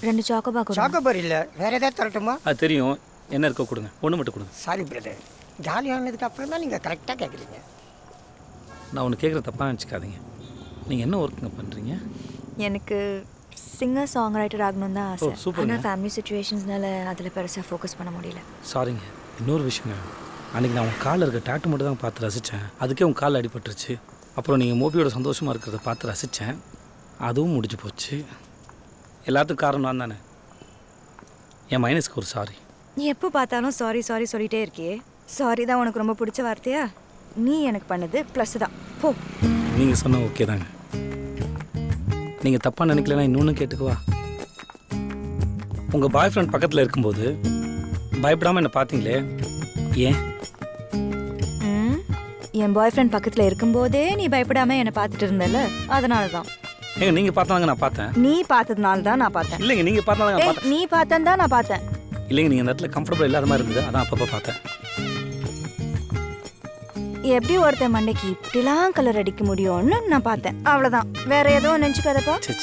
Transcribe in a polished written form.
2 சாக்கோபா கொடுங்க. சாக்கோபார் இல்லை, வேற ஏதாவது தரட்டுமா? அது தெரியும். என்ன இருக்கோ கொடுங்க, ஒன்று மட்டும் கொடுங்க. சாரி பிரதர், ஜாலியானதுக்கு அப்புறம் தான் நீங்கள் கரெக்டாக கேட்குறீங்க. நான் ஒன்று கேட்குற தப்பாக நினச்சிக்காதீங்க. நீங்கள் என்ன ஒர்க்குங்க பண்ணுறீங்க? எனக்கு சிங்கர் சாங் ரைட்டர் ஆகணும் தான் ஆசை. சூப்பருங்க. ஆனால் ஃபேமிலி சுச்சுவேஷன்ஸ்னால அதில் பெருசாக ஃபோக்கஸ் பண்ண முடியல. சாரிங்க. இன்னொரு விஷயங்க, அன்றைக்கி நான் உங்கள் காலில் இருக்க டேட்டு மட்டும் தான் பார்த்து ரசித்தேன். அதுக்கே உங்கள் காலில் அடிபட்டுருச்சு. அப்புறம் நீங்கள் மோபியோட சந்தோஷமாக இருக்கிறத பார்த்து ரசித்தேன். அதுவும் முடிஞ்சு போச்சு. எல்லாத்துக்கும் காரணம் நான் தானே. என் மைனஸ்க்கு ஒரு சாரி. நீ எப்போ பார்த்தாலும் சாரி சாரி சொல்லிட்டே இருக்கியே. சாரி தான் உனக்கு ரொம்ப பிடிச்ச வார்த்தையா? நீ எனக்கு பண்ணது ப்ளஸ் தான். போ. நீங்கள் சொன்னால் ஓகே தாங்க. நீங்கள் தப்பாக நினைக்கலன்னா இன்னொன்று கேட்டுக்குவா. உங்கள் பாய் ஃப்ரெண்ட் பக்கத்தில் இருக்கும்போது பயப்படாமல் என்னை பார்த்தீங்களே, ஏன்? என் பாய் ஃப்ரெண்ட் பக்கத்தில் இருக்கும்போதே நீ பயப்படாமல் என்னை பார்த்துட்டு இருந்தல, அதனால தான். ஏங்க நீங்கள் பார்த்தாங்க நான் பார்த்தேன். நீ பார்த்ததுனால தான் நான் பார்த்தேன். இல்லைங்க, நீங்கள் பார்த்தாங்க நான் பார்த்தேன். நீ பார்த்தேன் தான் நான் பார்த்தேன். இல்லைங்க, நீங்கள் அந்த இடத்துல கம்ஃபர்டபுள் இல்லாத மாதிரி இருந்தது, அதான் அப்பப்போ பார்த்தேன். எப்படி ஒருத்தன் மண்டைக்கு இப்படிலாம் கலர் அடிக்க முடியும்னு நான் பார்த்தேன், அவ்வளோதான். வேற எதுவும் நினச்சிக்காதப்பா. சரி